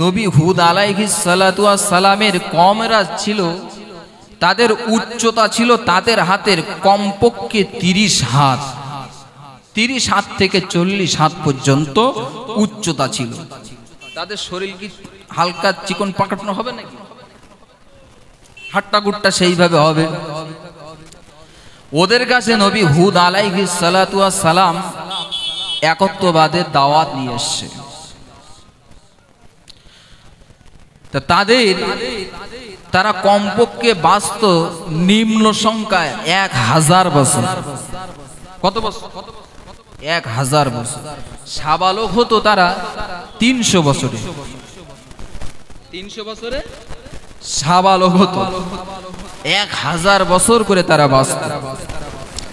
নবী হুদ আলাইহিস সালাতু ওয়াস সালামের কওমেরা ছিল, তাদের উচ্চতা ছিল তাদের হাতের কমপক্ষে 30 হাত, 30 হাত থেকে 40 হাত পর্যন্ত উচ্চতা ছিল। তাদের শরীর কি হালকা চিকন পাকানো হবে নাকি? হাট্টা গুট্টা সেইভাবে হবে। ওদের কাছে নবী হুদ আলাইহিস সালাতু ওয়াস সালাম একত্ববাদের দাওয়াত নিয়ে এসেছে। তারা কমপক্ষে বাঁচত নিম্ন সংখ্যায় 1000 বছর। কত বছর? 1000 বছর। সাবালক হতো তারা 300 বছরে। 300 বছরে সাবালক হতো। 1000 বছর করে তারা বাঁচত।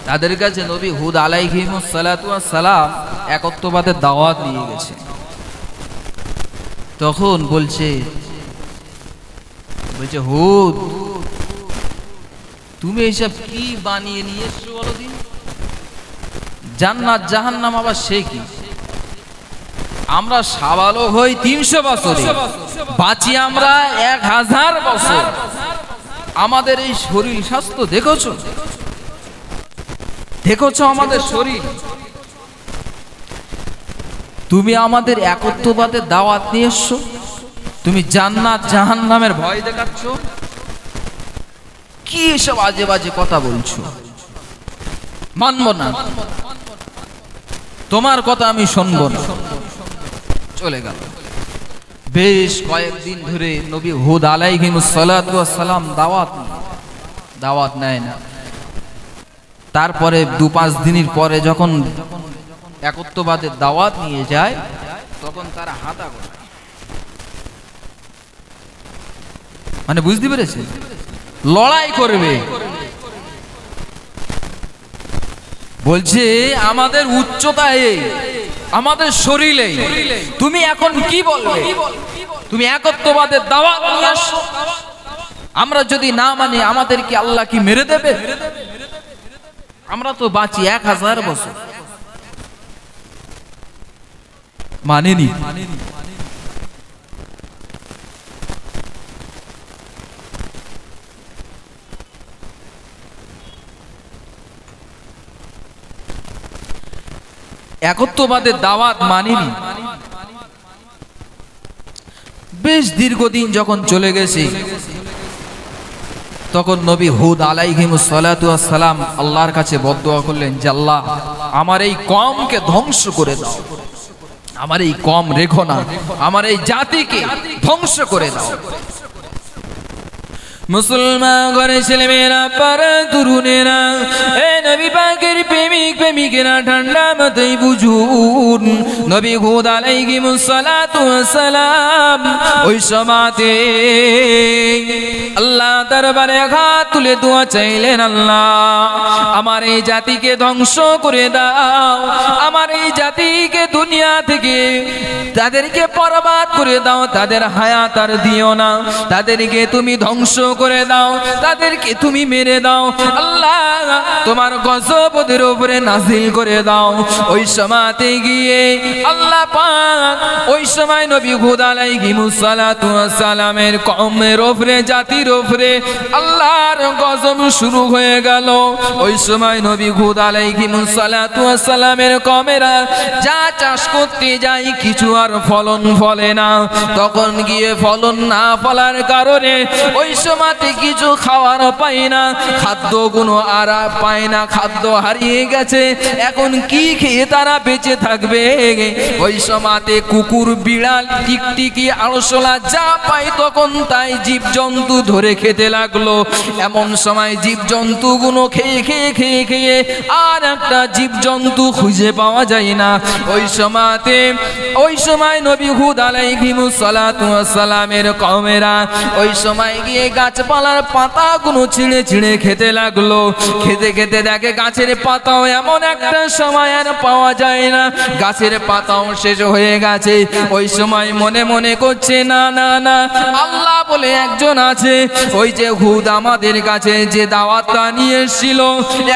তাদের কাছে নবী হুদ আলাইহিস সালাতু ওয়াস সালাম একত্ববাদের দাওয়াত নিয়ে গেছে। তখন বলছে হুদ, তুমি এইসব কি বানিয়ে নিয়ে এসছো বলো দিন? জান্নাত জাহান্নাম আবার সে কি? আমরা সাবালক হই 300 বছরে, বাঁচি আমরা 1000 বছর। আমাদের এই শরীর স্বাস্থ্য দেখেছো? দেখেছো আমাদের শরীর? তুমি আমাদের একত্ববাদের দাওয়াত নিয়ে এসছো, তুমি জান্নাত জাহান্নামের ভয় দেখাচ্ছ, কি এসব আজে বাজে কথা বলছো? মানব না, তোমার কথা আমি শুনবো না। চলে গেল। বেশ কয়েকদিন ধরে নবী হুদ আলাইহিস সালাতু ওয়াস সালাম দাওয়াত নেয় না। তারপরে 2-5 দিনের পরে যখন একত্ববাদের দাওয়াত নিয়ে যায়, তখন তারা হাতা করে, মানে বুঝতে পেরেছে, লড়াই করবে। বলছে আমাদের উচ্চতা এই, আমাদের শরীরে, তুমি এখন কি বলবে? তুমি একত্ববাদের দাওয়াত নিয়ে আসছো, আমরা যদি না মানি আমাদের কি আল্লাহ কি মেরে দেবে? আমরা তো বাঁচি 1000 বছর। মানেনি। একত্ববাদের দাওয়াত মানেনি। বেশ দীর্ঘদিন যখন চলে গেছে, তখন নবী হুদ আলাইহিস সালাতু ওয়াস সালাম আল্লাহর কাছে বদদুয়া করলেন যে আল্লাহ, আমার এই কওমকে ধ্বংস করে দাও, আমার এই কওম রেখো না, আমার এই জাতিকে ধ্বংস করে দাও। মুসলমান ঘরে ছেলেমেয়েরা, পাড়া তরুণেরা, এ নবী পাকের প্রেমিক প্রেমিকেরা, ঠান্ডা মাথায় বুঝুন, নবী হুদ আলাইহিস সালাতু ওয়াস সালাম ওই সময়তে আল্লাহ দরবারে হাত তুলে দোয়া চাইলেন, আল্লাহ আমার এই জাতিকে ধ্বংস করে দাও, আমার এই জাতিকে দুনিয়া থেকে তাদেরকে বরবাদ করে দাও, তাদের হায়াত আর দিও না, তাদেরকে তুমি ধ্বংস করে দাও, তাদেরকে তুমি মেরে দাও, আল্লাহ তোমার গজব ওদের উপরে নাযিল করে দাও। ওই সময়তে গিয়ে আল্লাহ পাক ওই সময় নবী হুদ আলাইহিস সালাতু ওয়াস সালামের কওমের উপরে, জাতির উপরে আল্লাহর গজব শুরু হয়ে গেল। ওই সময় নবী হুদ আলাইহিস সালাতু ওয়াস সালামের কওমেরা যা চাষ করতে যায় কিছু আর ফলন ফলে না। তখন গিয়ে ফলন না ফলার কারণে ওই সময়তে কিছু খাওয়ার পায় না, খাদ্যগুলো আর পায় না, খাদ্য হারিয়ে গেছে। এখন কি খেয়ে তারা বেঁচে থাকবে? ওই সময়তে কুকুর, বিড়াল, টিকটিকি, আরশোলা যা পায় তখন তাই জীবজন্তু ধরে খেতে লাগলো। এমন সময় জীবজন্তুগুলো খেয়ে খেয়ে খেয়ে খেয়ে আর একটা জীবজন্তু খুঁজে পাওয়া যায় না। ওই সময় নবী হুদ আলাইহিস সালাতু ওয়াস সালামের কওমেরা ওই সময় গিয়ে গাছ গাছপালার পাতাগুলো ছিঁড়ে ছিঁড়ে খেতে লাগলো। খেতে খেতে দেখে গাছের পাতাও এমন একটা সময় আর পাওয়া যায় না, গাছের পাতাও শেষ হয়ে গেছে। ওই সময় মনে মনে করছে না না না, আল্লাহ বলে একজন আছে। ওই যে হুদ আমাদের কাছে যে দাওয়াতটা নিয়ে এসেছিল,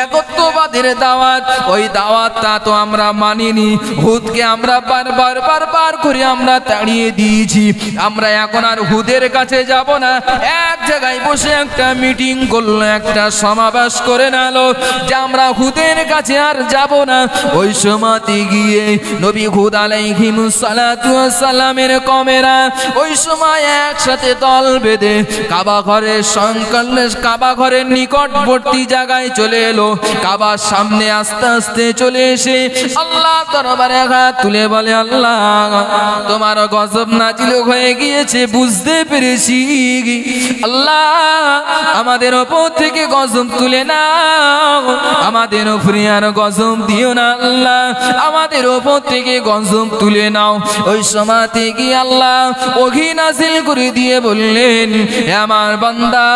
একত্ববাদের দাওয়াত, ওই দাওয়াতটা তো আমরা মানিনি। হুদকে আমরা বারবার করে আমরা তাড়িয়ে দিয়েছি। আমরা এখন আর হুদের কাছে যাব না। এক জায়গায় বসে একটা মিটিং করলো, একটা সমাবেশ করে নিল যে আমরা হুদের কাছে আর যাব না। ওই সময়তে গিয়ে নবী হুদ আলাইহিস সালাতু ওয়াস সালামের কমেরা ওই সময় একসাথে দল বেঁধে কাবা ঘরের নিকটবর্তী জায়গায় চলে এলো। কাবার সামনে আস্তে আস্তে চলে এসে আল্লাহ দরবারে হাত তুলে বলে, আল্লাহ তোমার গজব নাজিল হয়ে গিয়েছে, বুঝতে পেরেছি। আল্লাহ আমাদের ওপর থেকে গজব তুলে নাও, আমাদের উপরে আর গজব দিও না। আল্লাহ আমাদের ওপর থেকে গজব তুলে নাও। ওই সময় থেকে আল্লাহ ওহী নাযিল করে দিয়ে বললেন, হে আমার বান্দা,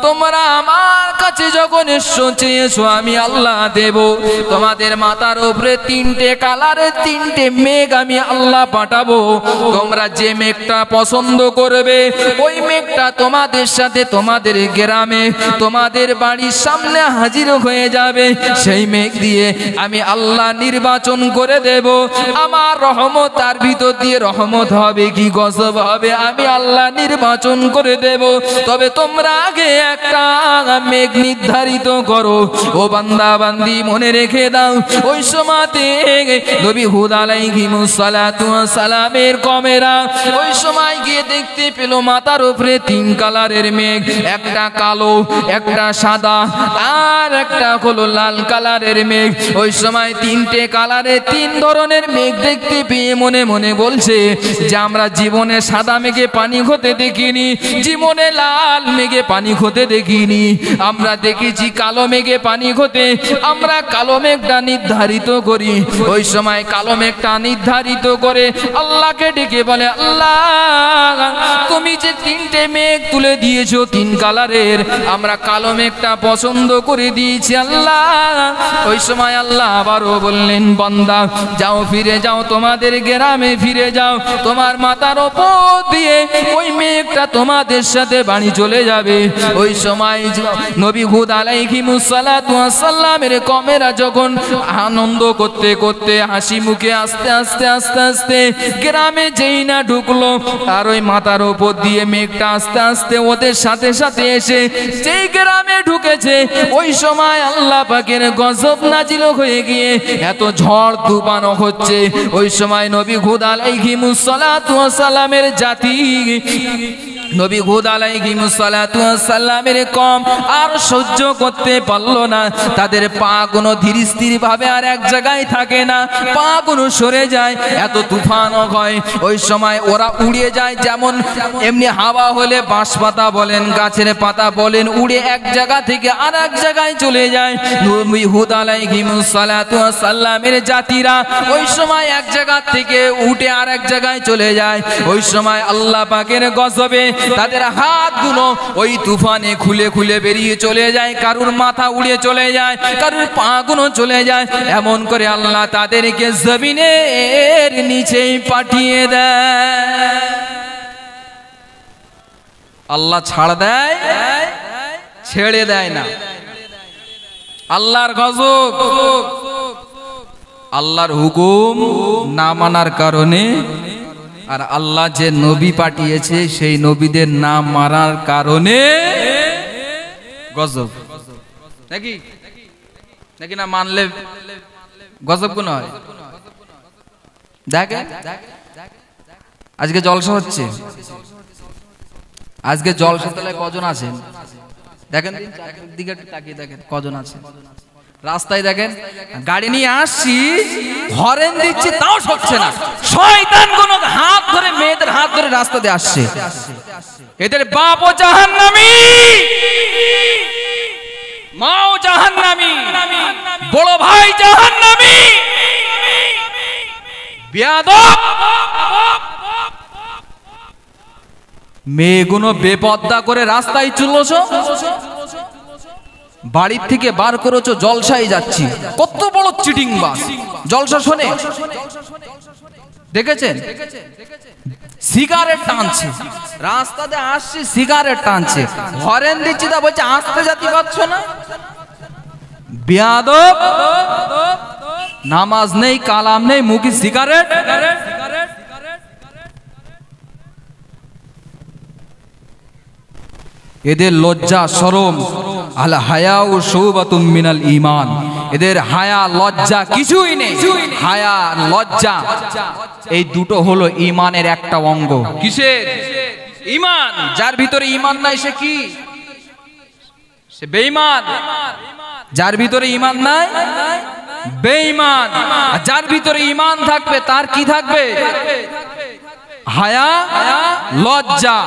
তোমরা আমার কাছে যখন এসো চেয়েছো আমি আল্লাহ দেব। তোমাদের মাথার উপরে 3টে কালারের 3টে মেঘ আমি আল্লাহ পাঠাবো। তোমরা যে মেঘটা পছন্দ করবে ওই মেঘটা তোমাদের সাথে তোমাদের গ্রামে তোমাদের বাড়ির সামনে হাজির হয়ে যাবে। সেই মেঘ দিয়ে আমি আল্লাহ নির্বাচন করে দেব। আমার রহমত তার ভিতর দিয়ে রহমত হবে কি গজব হবে আমি আল্লাহ নির্বাচন করে দেব। তবে তোমরা আগে একটা মেঘ নির্ধারিত করো। ও বান্দা বান্দি মনে রেখে দাও, ওই সময়তে নবী হুদ আলাইহিস সালাতু ওয়াস সালামের কমেরা ওই সময় গিয়ে দেখতে পেল মাথার উপরে 3 কালারের মেঘ, একটা কালো, একটা সাদা, আর একটা হলো লাল কালারের মেঘ। ওই সময় 3টে কালারের 3 ধরনের মেঘ দেখতে পেয়ে মনে মনে বলছে যে আমরা জীবনে সাদা মেঘে পানি হতে দেখিনি, জীবনে লাল মেঘে পানি হতে দেখিনি, আমরা দেখেছি কালো মেঘে পানি হতে। আমরা কালো মেঘটা নির্ধারিত করি। ওই সময় কালো মেঘটা নির্ধারিত করে আল্লাহকে ডেকে বলে, আল্লাহ তুমি যে 3টে মেঘ তুলে দিয়েছো 3 কালারের, আমরা কালো মেঘটা পছন্দ করে দিয়েছি আল্লাহ। ওই সময় আল্লাহ আবারও বললেন, বান্দা যাও, ফিরে যাও, তোমাদের গ্রামে ফিরে যাও। তোমার মাথার ওপর দিয়ে ওই মেঘটা তোমাদের সাথে বাড়ি চলে যাবে। ওই সময় নবী হুদ আলাইহিস সালাতু ওয়াস সালামের কমেরা যখন আনন্দ করতে করতে হাসি মুখে আস্তে আস্তে আস্তে আস্তে গ্রামে যেই না ঢুকলো, আর ওই মাথার ওপর দিয়ে মেঘটা আস্তে আস্তে ওদের সাথে সাথে এসে যেই গ্রামে ঢুকেছে, ওই সময় আল্লাহ পাকের গজব নাজিল হয়ে গিয়ে এত ঝড় তুফান হচ্ছে। ওই সময় নবী হুদ আলাইহিস সালাতু ওয়াস সালামের জাতি নবী হুদ আলাইহিস সালাতু ওয়াস সালামের কম আর সহ্য করতে পারলো না। তাদের পা গুলো ধীর স্থির ভাবে আর এক জায়গায় থাকে না, পা গুলো সরে যায়, এত তুফান হয়। ওই সময় ওরা উড়ে যায়, যেমন এমনি হাওয়া হলে বাঁশ পাতা বলেন, গাছের পাতা বলেন, উড়ে এক জায়গা থেকে আর এক জায়গায় চলে যায়। নবী হুদ আলাইহিস সালাতু ওয়াস সালামের জাতিরা ওই সময় এক জায়গা থেকে উঠে আর এক জায়গায় চলে যায়। ওই সময় আল্লাহ পাকের গজবে তাদের হাতগুলো ওই তুফানে খুলে খুলে বেরিয়ে চলে যায়, কারুর মাথা উড়ে চলে যায়, কারুর পা গুলো চলে যায়। এমন করে আল্লাহ তাদেরকে জমিনের নিচেই পাঠিয়ে দেয়। আল্লাহ ছাড় দেয়, ছেড়ে দেয় না। আল্লাহর গজব, আল্লাহর হুকুম না মানার কারণে, আর আল্লাহ যে নবী পাঠিয়েছে সেই নবীদের নাম মারার কারণে গজব। নাকি নাকি না মানলে গজব কোন হয়? দেখে আজকে জলসা হচ্ছে, আজকে জলসা তলায় কজন আছেন দেখেন, দিকে তাকিয়ে দেখেন কজন আছে। রাস্তায় দেখেন গাড়ি নিয়ে আসছি, হরেন দিচ্ছি, তাও সরছে না। শয়তান কোন হাত ধরে, মেয়েদের হাত ধরে রাস্তা দিয়ে আসছে। এদের বাপও জাহান্নামী, মাও জাহান্নামী, বড় ভাই জাহান্নামী, বেয়াদব। মেয়েগুলো বেপর্দা করে রাস্তায় চলছো, বাড়ির থেকে বার করেছো জলসায় যাচ্ছি। কত বড় চিটিং বাস! জলসা শোনে দেখেছেন? সিগারেট টানছে, রাস্তাতে আসছে সিগারেট টানছে, হরেন দিচ্ছি তা বলছে আসতে যেতে পারছো না। বেয়াদব! নামাজ নেই, কালাম নেই, মুখে সিগারেট। এদের লজ্জা শরম, আল হায়াউ শুবাতুম মিনাল ঈমান, এদের হায়া লজ্জা কিছুই নেই। হায়া লজ্জা এই দুটো হলো ঈমানের একটা অঙ্গ। কিসের? ঈমান। যার ভিতরে ঈমান নাই সে কি? সে বেঈমান। যার ভিতরে ঈমান নাই বেঈমান। আর যার ভিতরে ঈমান থাকবে তার কি থাকবে? হায়া লজ্জা,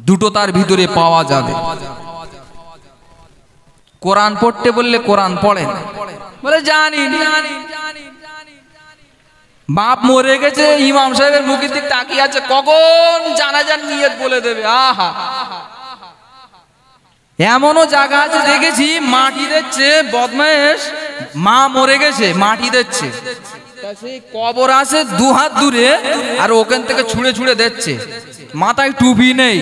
দুটো তার ভিতরে পাওয়া যাবে। কোরআন পড়তে বললে কোরআন পড়েন, বলে জানি। বাপ মরে গেছে, ইমাম সাহেবের মুখের দিক তাকিয়ে আছে, কখন জানাজার নিয়ত বলে দেবে। আহা, এমনও জায়গা আছে দেখেছি মাটি দিচ্ছে, বদমায়েশ মা মরে গেছে মাটি দিচ্ছে, কবর আছে 2 হাত দূরে, আর ওখান থেকে ছুঁড়ে ছুঁড়ে দিচ্ছে। মাথায় টুপি নেই,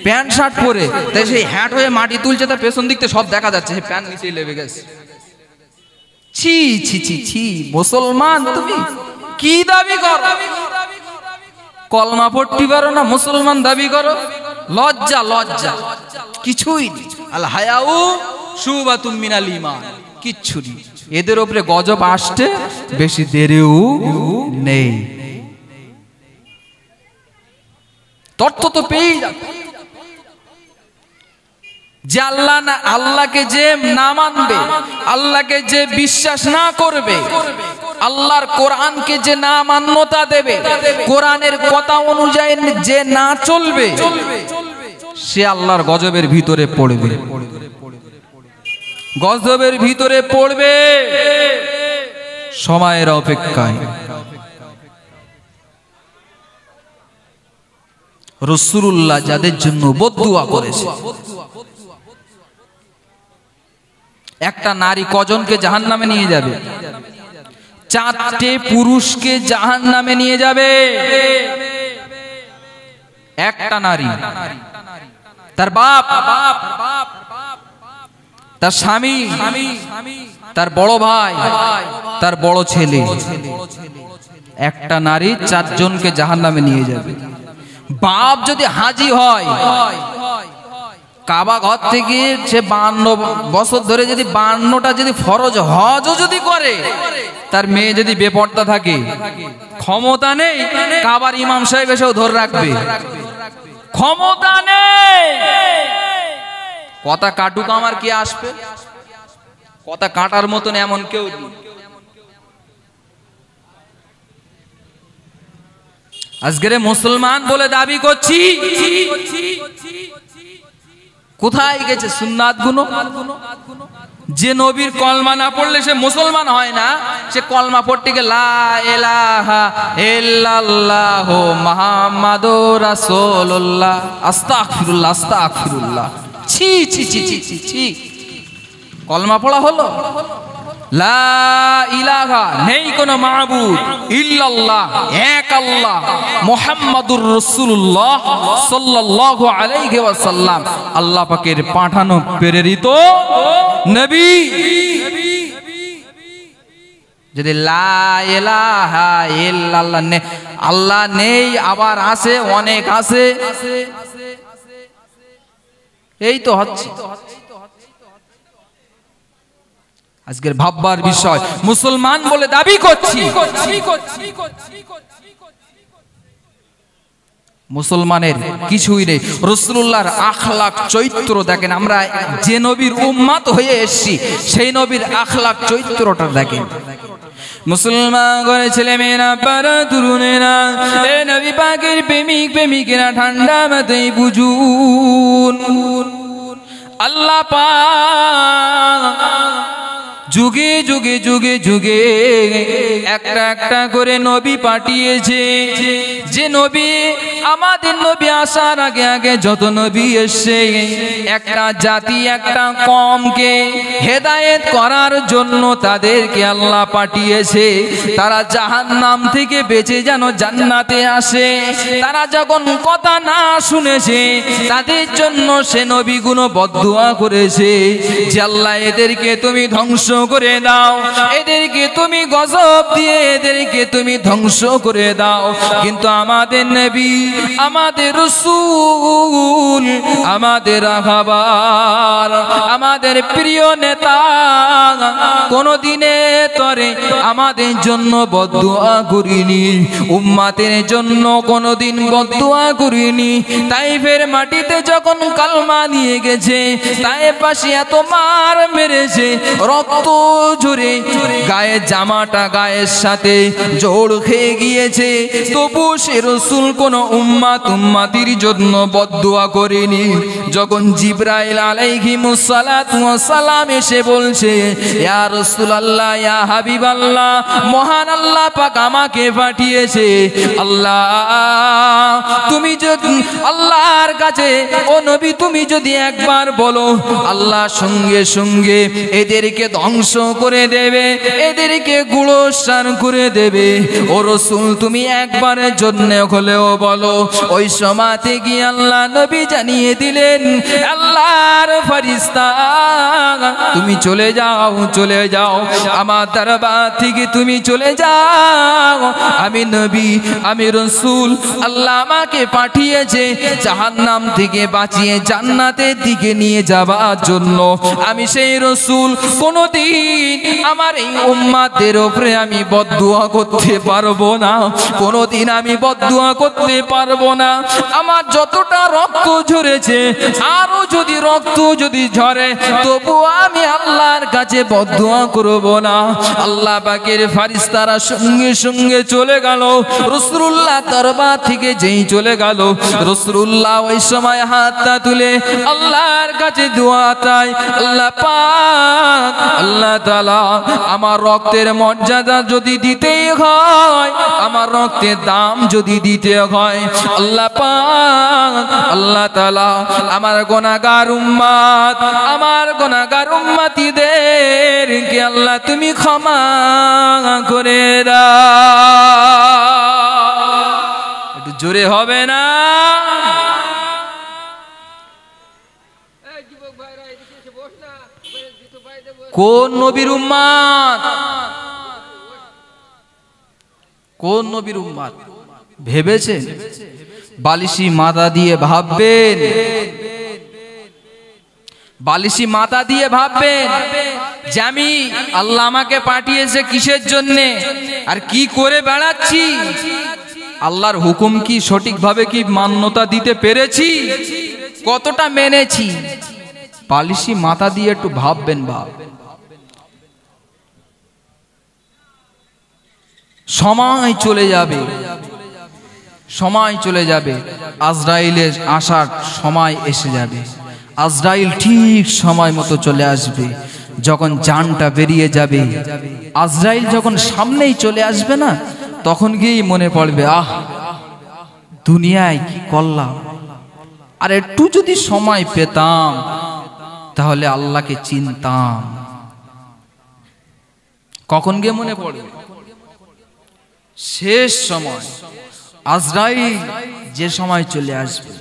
প্যান্ট শার্ট পরে, তাই সেই হ্যাট হয়ে মাটি তুলছে, তার পেছন দিকতে সব দেখা যাচ্ছে, সেই প্যান্ট নিচেই লেগে গেছে। ছি ছি ছি ছি! মুসলমান তুমি কি দাবি করো? কলমা পড়তে পারো না, মুসলমান দাবি করো? লজ্জা লজ্জা কিছুই নেই। আল হায়াউ শুবাতুম মিনাল ঈমান, কিচ্ছু নেই। এদের উপরে গজব আসতে বেশি দেরিও নেই। তথ্য তো পেয়ে যাবে যে আল্লাহকে যে না মানবে, আল্লাহকে যে বিশ্বাস না করবে, আল্লাহর কোরআনকে যে না মান্যতা দেবে, কোরআনের কথা অনুযায়ী যে না চলবে, সে আল্লাহর গজবের ভিতরে পড়বে। গজবের ভিতরে পড়বে সময়ের অপেক্ষায়। রাসূলুল্লাহ যাদের জন্য বদদুয়া করেছে, একটা নারী কজনকে জাহান্নামে নিয়ে যাবে? 4টে পুরুষকে জাহান্নামে নিয়ে যাবে একটা নারী। তার বাপ, তার স্বামী, তার বড় ভাই, তার বড় ছেলে। একটা নারী 4 জনকে জাহান্নামে নিয়ে যাবে। বাপ যদি হাজি হয়, কাবা ঘর থেকে সে 52 বছর ধরে যদি 52টা যদি ফরজ হজও যদি করে, তার মেয়ে যদি বেপর্দা থাকে, ক্ষমতা নেই কাবার ইমাম সাহেব এসেও ধরে রাখবে, ক্ষমতা নেই। কথা কাটুক আমার কি আসবে? কথা কাটার মতন এমন কেউ নেই। আজকের মুসলমান বলে দাবি করছি, কোথায় গেছে সুন্নাত গুলো? যে নবীর কলমা না পড়লে সে মুসলমান হয় না, সে কলমা পড়তে গিয়ে লা ইলাহা ইল্লাল্লাহু মুহাম্মাদুর রাসূলুল্লাহ, আস্তাগফিরুল্লাহ আস্তাগফিরুল্লাহ। ছি ছি ছি ছি ছি ছি! কলমা পড়া হলো লা ইলাহা, নেই কোনো মাবুদ ইল্লাল্লাহ, এক আল্লাহ, মুহাম্মাদুর রাসূলুল্লাহ সাল্লাল্লাহু আলাইহি ওয়াসাল্লাম, আল্লাহ পাকের পাঠানো প্রেরিত নবী। যদি লা ইলাহা ইল্লাল্লাহ, আল্লাহ নেই আবার আছে, অনেক আছে, এই তো হচ্ছে আজকের ভাববার বিষয়। মুসলমান বলে দাবি করছি, মুসলমানের কিছুই নেই। রাসূলুল্লাহর আখলাক চরিত্র দেখেন, আমরা যে নবীর উম্মত হয়ে এসেছি সেই নবীর আখলাক চরিত্রটা দেখেন। মুসলমান করে ছেলে মেয়েরা, পাড়া তরুণেরা, এ নবী পাকের প্রেমিক প্রেমিকেরা, ঠান্ডা মাথায় বুঝুন, আল্লাহ পাক যুগে যুগে যুগে যুগে একটা একটা করে নবী পাঠিয়েছে। যে নবী আমাদের নবী আসার আগে আগে যত নবী এসেছে, একটা জাতি একটা কওমকে হেদায়েত করার জন্য তাদেরকে আল্লাহ পাঠিয়েছে। তারা জাহান্নাম থেকে বেঁচে যেন জান্নাতে আসে। তারা যখন কথা না শুনেছে, তাদের জন্য সে নবীগুলো বদদুয়া করেছে যে আল্লাহ এদেরকে তুমি ধ্বংস করে দাও, এদেরকে তুমি গজব দিয়ে এদেরকে তুমি ধ্বংস করে দাও। কিন্তু আমাদের নবী, আমাদের রাসূল, আমাদের রাখাবার, আমাদের প্রিয় নেতা কোনদিনে তরে আমাদের জন্য বদদুয়া করিনি, উম্মতের জন্য কোনদিন বদদুয়া করিনি। তাইফের মাটিতে যখন কালমা নিয়ে গেছে, তাইফবাসী এত মার মেরেছে, রক্ত ঝরে গায়ে জামাটা গায়ের সাথে জোড় খেয়ে গিয়েছে, তবু সে রাসূল কোন উম্মতির জন্য বদদুয়া করেনি। যখন জিবরাইল আলাইহিমুস সালাতু ওয়াস সালাম এসে বলছে, ইয়া রাসূলুল্লাহ, ইয়া হাবিবাল্লাহ, মহান আল্লাহ পাক আমাকে পাঠিয়েছে, আল্লাহ তুমি যদি আল্লাহর কাছে, ও নবী তুমি যদি একবার বলো, আল্লাহ সঙ্গে সঙ্গে এদেরকে ধ্বংস করে দেবে, এদেরকে গুড়োসার করে দেবে। ও রাসূল তুমি একবারের জন্য হলেও বলো। ওই সময়তে গিয়ে আল্লাহ নবী জানিয়ে দিলেন, আল্লাহর ফেরেশতা তুমি চলে যাও, চলে যাও, আমার দরবার থেকে তুমি চলে যাও। আমি নবী, আমি রাসূল, আল্লাহ আমাকে পাঠিয়েছে জাহান্নাম থেকে বাঁচিয়ে জান্নাতের দিকে নিয়ে যাবার জন্য। আমি সেই রাসূল, কোনদিন আমার এই উম্মতের উপরে আমি বদদুয়া করতে পারবো না, কোনদিন আমি বদদুয়া করতে পারবো না। আমার যতটা রক্ত ঝরেছে, আরো যদি রক্ত যদি ঝরে, তবু আমি আল্লাহর কাছে বদদুয়া করব না। আল্লাহ পাকের ফেরেশতারা সঙ্গে সঙ্গে চলে গেল। রাসূলুল্লাহ দরবার থেকে যেই চলে গেল, রাসূলুল্লাহ ওই সময় হাতটা তুলে আল্লাহর কাছে দোয়া চায়, আল্লাহ পাক, আল্লাহ তাআলা আমার রক্তের মর্যাদা যদি দিতে হয়, আমার রক্তের দাম যদি দিতে হয়, আল্লাহ পাক, আল্লাহ তাআলা আমার গুনাহগার উম্মত, আমার গুনাহগার উম্মতিদেরকে আল্লাহ তুমি ক্ষমা করে দাও। একটু জোরে হবে না? কোন নবীর উম্মত, কোন নবীর উম্মত ভেবেছে? বালিশি মাথা দিয়ে ভাববেন, বালিশি মাথা দিয়ে ভাববেন যে আমি আল্লাহ আমাকে পাঠিয়েছে কিসের জন্যে আর কি করে বেড়াচ্ছি, আল্লাহর হুকুম কি সঠিকভাবে কি মান্যতা দিতে পেরেছি, কতটা মেনেছি। বালিশি মাথা দিয়ে একটু ভাববেন। সময় চলে যাবে, সময় চলে যাবে, আজরাইলের আসার সময় এসে যাবে। আজরাইল ঠিক সময় মতো চলে আসবে। যখন জানটা বেরিয়ে যাবে, আজরাইল যখন সামনেই চলে আসবে না, তখন গিয়েই মনে পড়বে, আহ দুনিয়ায় কি করলাম, আর একটু যদি সময় পেতাম তাহলে আল্লাহকে চিনতাম। কখন গিয়ে মনে পড়বে? শেষ সময় আজরাইল যে সময় চলে আসবে,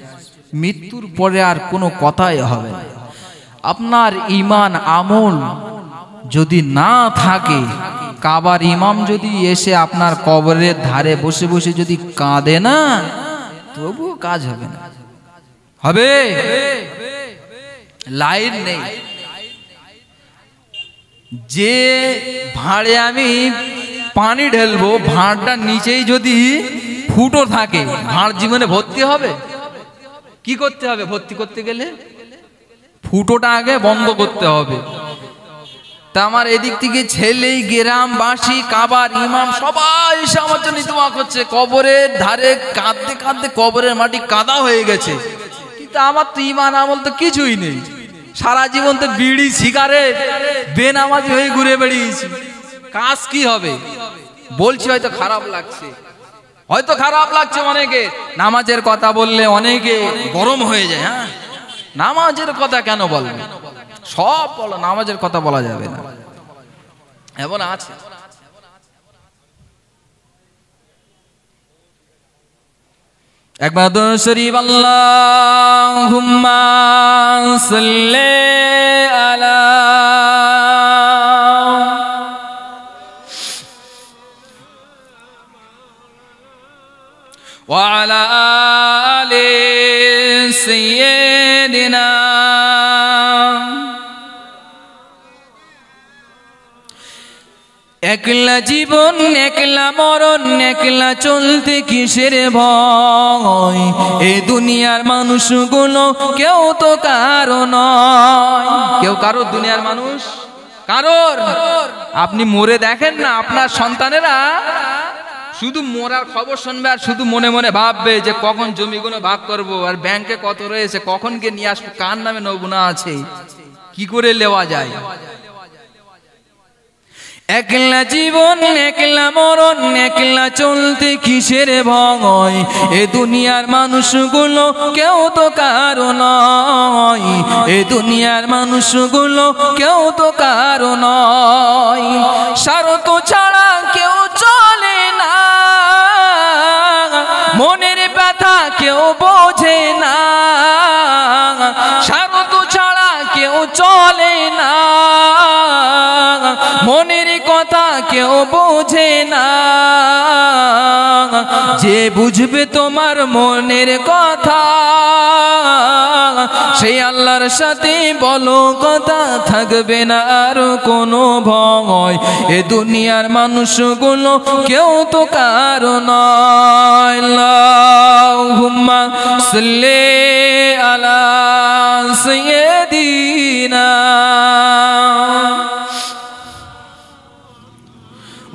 মৃত্যুর পরে আর কোনো কথাই হবে না। আপনার ঈমান আমল যদি না থাকে, কাবার ইমাম যদি এসে আপনার কবরের ধারে বসে বসে যদি কাঁদে না, তবুও কাজ হবে না। হবে? লাইন নেই। যে ভাঁড়ে আমি পানি ঢেলবো, ভাঁড়টা নিচেই যদি ফুটো থাকে, ভাঁড় জীবনে ভর্তি হবে? কি করতে হবে? ভর্তি করতে গেলে ফুটোটা আগে বন্ধ করতে হবে। তা আমার এদিক থেকে ছেলে, গ্রামবাসী, কাবার ইমাম সবাই এসে আমার জন্য দোয়া করছে, কবরের ধারে কাঁদতে কাঁদতে কবরের মাটি কাদা হয়ে গেছে, কিন্তু আমার তো ঈমান আমল তো কিছুই নেই। সারা জীবন তো বিড়ি সিগারেট বেনামাজি হয়ে ঘুরে বেড়িয়েছি, কাজ কি হবে? বলছি হয়তো খারাপ লাগছে, হয়তো খারাপ লাগছে অনেকে, নামাজের কথা বললে অনেকে গরম হয়ে যায়। হ্যাঁ, নামাজের কথা কেন বলবে? সব বলো, নামাজের কথা বলা যাবে না, এমন আছে। একবার দুরূদ শরীফ আল্লাহুম্মা সাল্লি আলা ওয়া আলা আলি সাইয়্যিদিনা একলা জীবন একলা মরণ একলা চলতে কিসের ভয়, এ দুনিয়ার মানুষগুলো কেউ তো কারো নয়। কেউ কারো, দুনিয়ার মানুষ কারোর। আপনি মরে দেখেন না, আপনার সন্তানেরা শুধু মরার খবর শুনবে আর শুধু মনে মনে ভাববে যে কখন জমিগুলো ভাগ করব, আর ব্যাংকে কত রয়েছে, কখন গিয়ে নিয়ে আসবো, কার নামে নবুনা আছে, কি করে নেওয়া যায়। একলা জীবন একলা মরণ একলা চলতে কিসের ভয়, এ দুনিয়ার মানুষগুলো কেউ তো কারো নয়, এ দুনিয়ার মানুষগুলো কেউ তো কারো নয়। স্বার্থ ছাড়া কেউ চলে না, মনের ব্যথা কেউ বোঝে না, স্বার্থ ছাড়া কেউ চলে না, মনের কথা কেউ বোঝে না। যে বুঝবে তোমার মনের কথা, সেই আল্লাহর সাথে বলো কথা, থাকবে না আর কোনো ভয়, এ দুনিয়ার মানুষগুলো কেউ তো কারো নয়। আল্লাহুম্মা সাল্লি আলা সাইয়্যিদিনা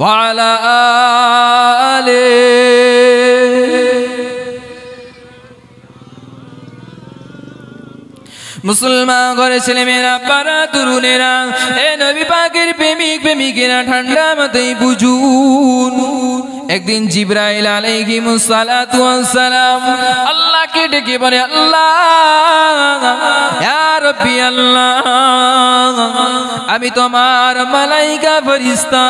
ওয়া আলা আলি মুসলমান ঘরে ছেলেমেয়েরা, পাড়া তরুণেরা, এ নবী পাকের প্রেমিক প্রেমিকেরা, ঠান্ডা মাথায় বুঝুন। একদিন জিবরাইল আলাইহিস সালাতু ওয়াস সালাম আল্লাহকে ডেকে বলে, আল্লাহ ইয়া রাব্বি আল্লাহ, আমি তোমার মালাইকা ফেরেশতা,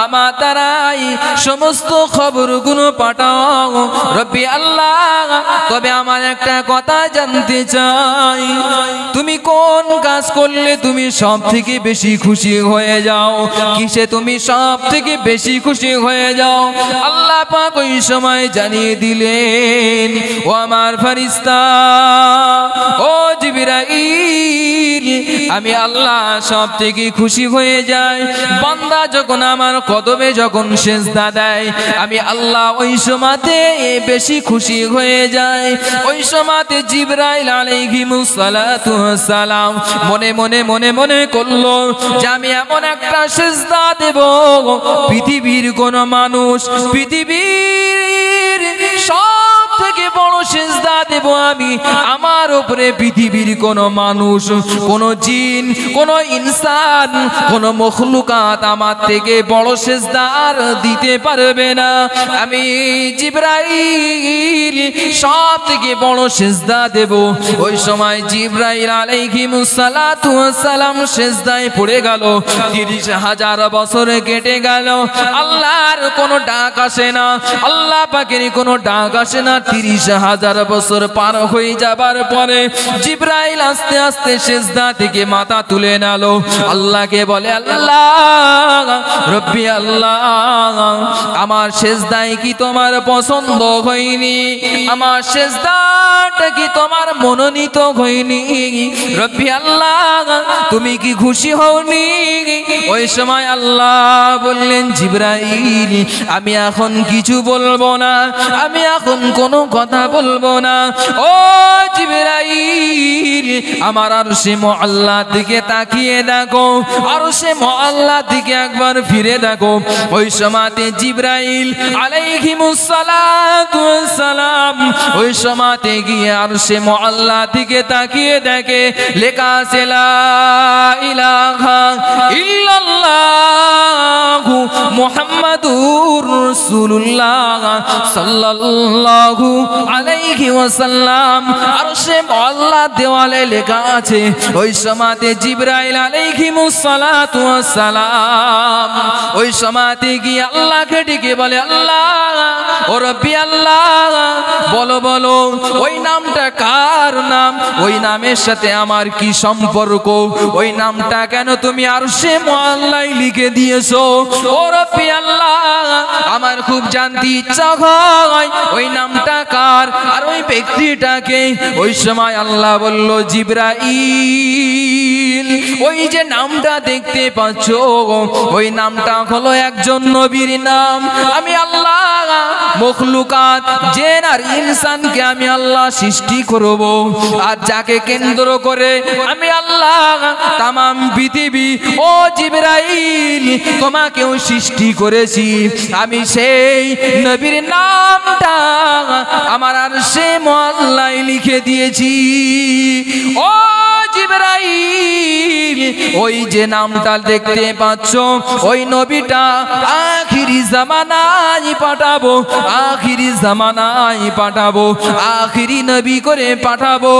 আমার দ্বারাই সমস্ত খবরগুলো পাঠাও রব্বি আল্লাহ। তবে আমার একটা কথা জানতে চাই, তুমি কোন কাজ করলে তুমি সব থেকে বেশি খুশি হয়ে যাও? কিসে তুমি সব থেকে বেশি খুশি হয়ে যাও? আল্লাহ পাক ওই সময় জানিয়ে দিলেন, ও আমার ফেরেশতা, ও জিবরাইল, আমি আল্লাহ সব থেকে খুশি হয়ে যাই বান্দা যখন আমার কদমে যখন সিজদা দেয়, আমি আল্লাহ ওই সময়তে বেশি খুশি হয়ে যায়। ওই সময়তে জিবরাইল আলাইহিস সালাতু ওয়াস সালাম মনে মনে মনে মনে করলো যে আমি এমন একটা সিজদা দেব, পৃথিবীর কোন মানুষ, পৃথিবীর সব থেকে বড় সিজদা দেব আমি, আমার উপরে পৃথিবীর কোন মানুষ, কোন জিন, কোন ইনসান, কোন মখলুকাত আমার থেকে বড় সিজদা আর দিতে পারবে না। আমি জিবরাইল সব থেকে বড় সিজদা দেব। ওই সময় জিবরাইল আলাইহিস সালাতু ওয়াস সালাম সিজদায় পড়ে গেল। ৩০,০০০ বছর কেটে গেল, আল্লাহর কোনো ডাক আসে না, আল্লাহ পাকের কোনো ডাক আসে না। ৩০,০০০ বছর পার হয়ে যাবার পরে জিবরাইল আস্তে আস্তে সিজদা থেকে মাথা তুলে নিল, আল্লাহকে বলে, আল্লাহ রব্বি আল্লাহ, আমার সিজদায় কি তোমার পছন্দ হয়নি? আমার সিজদাটা কি তোমার মনোনীত হয়নি? রব্বি আল্লাহ, তুমি কি খুশি হওনি? ওই সময় আল্লাহ বললেন, জিবরাইল, আমি এখন কিছু বলবো না, আমি এখন কোনো কথা বলবো না, ও জিবরাইল আমার আরশে মুআল্লার দিকে তাকিয়ে দেখো, আরশে মুআল্লার দিকে একবার ফিরে দেখো। ওই সময়তে জিবরাইল আলাইহিমুস সালাতু ওয়াস সালাম ওই সময়তে গিয়ে আরশে মুআল্লার দিকে তাকিয়ে দেখে লেখা আছে লা ইলাহা ইল্লাল্লাহু মুহাম্মাদুর রাসূলুল্লাহ সাল্লাল্লাহু আলাইহি ওয়াসাল্লাম। আরশে মুআল্লার দেওয়ালে লেখা আছে। ওই সময়তে জিবরাইল আলাইহিমুস সালাতু ওয়াস সালাম ওই সময়তে গিয়ে আল্লাহকে ডেকে বলে আল্লাহ ও রব্বি আল্লাহ বলো বলো ওই নামটা কার নাম, ওই নামের সাথে আমার কি সম্পর্ক, ওই নামটা কেন তুমি আরশে মুআল্লায় লিখে দিয়েছো। ও রব্বি আল্লাহ আমার খুব জানতে ইচ্ছা হয় ওই নামটা কার আর ওই ব্যক্তিটাকে। ওই সময় আল্লাহ বলল জিবরাইল ওই যে নামটা দেখতে পাচ্ছ ওই নামটা হলো একজন নবীর নাম। আমি আল্লাহ মখলুকাত জিন আর ইনসানকে আমি আল্লাহ সৃষ্টি করব, আর যাকে কেন্দ্র করে আমি আল্লাহ তামাম পৃথিবী ও জিবরাইল তোমাকেও সৃষ্টি করেছি। আমি সেই নবীর নামটা আমার আরশে মুআল্লায় লিখে দিয়েছি। ও জিবরাইল ওই যে নামটা দেখতে পাচ্ছ ওই নবীটা আখিরি জামানায় পাঠাবো, আখিরি জামানায় পাঠাবো, আখিরি নবী করে পাঠাবো,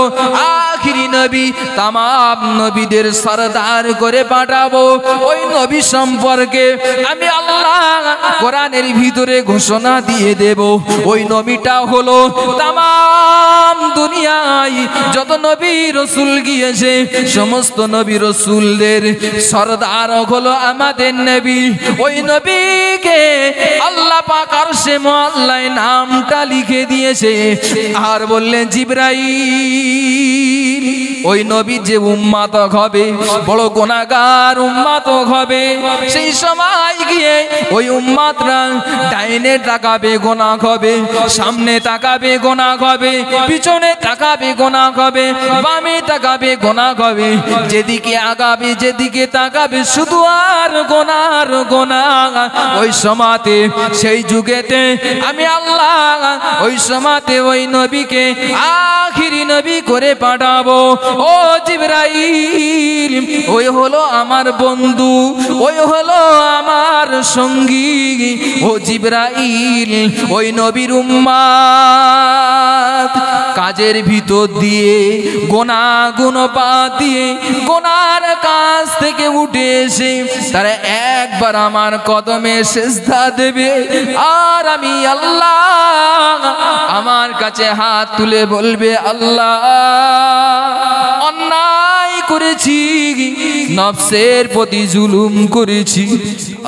আখিরি নবী তামাম নবীদের সরদার করে পাঠাবো। ওই নবী সম্পর্কে আমি আল্লাহ কোরআনের ভিতরে ঘোষণা দিয়ে দেব। ওই নবীটা হলো তামাম দুনিয়ায় যত নবী রাসূল গিয়েছে সমস্ত নবী রাসূলদের সরদার হলো আমাদের নবী। ওই নবীকে আল্লাহ পাক আরশে মুআল্লায় নামটা লিখে দিয়েছে। আর বললেন জিবরাইল ওই নবী যে উম্মত হবে বড় গুনাহগার উম্মত হবে, সেই সময় গিয়ে ওই উম্মতরা ডাইনে তাকাবে গুনাহ হবে, সামনে তাকাবে গুনাহ হবে, পিছনে তাকাবে গুনাহ হবে, বামে তাকাবে গুনাহ হবে, যেদিকে আগাবে যেদিকে তাকাবে শুধু আর গুনাহ আর গুনাহ। ওই সময়তে সেই যুগেতে আমি আল্লাহ ওই সময়তে ওই নবীকে আখিরি নবী করে পাঠাবো। ও জিবরাইল ওই হলো আমার বন্ধু, ওই হলো আমার সঙ্গী। ও জিবরাইল ওই নবীর উম্মত কাজের ভিতর দিয়ে গুনাহগুণ বাদ দিয়ে গুনার কাজ থেকে উঠে এসে তারা একবার আমার কদমে সিজদা দেবে, আর আমি আল্লাহ আমার কাছে হাত তুলে বলবে আল্লাহ অন্যায় করেছি, নফসের প্রতি জুলুম করেছি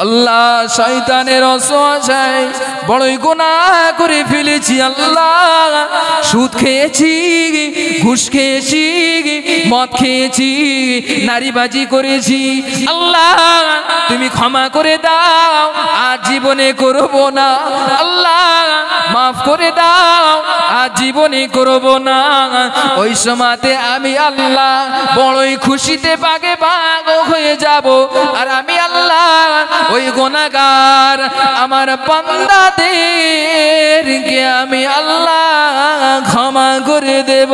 আল্লাহ, শয়তানের ওয়াসওয়াসায় বড়ই গুনাহ করে ফেলেছি আল্লাহ, সুদ খেয়েছি, ঘুষ খেয়েছি, মদ খেয়েছি, নারীবাজি করেছি আল্লাহ তুমি ক্ষমা করে দাও, আর জীবনে করব না আল্লাহ, মাফ করে দাও, আর জীবনে করব না। ওই সময়তে আমি আল্লাহ বড়ই খুশিতে বাগে বাগ হয়ে যাব, আর আমি আল্লাহ ওই গুনাহগার আমার বান্দাদেরকে আমি আল্লাহ ক্ষমা করে দেব।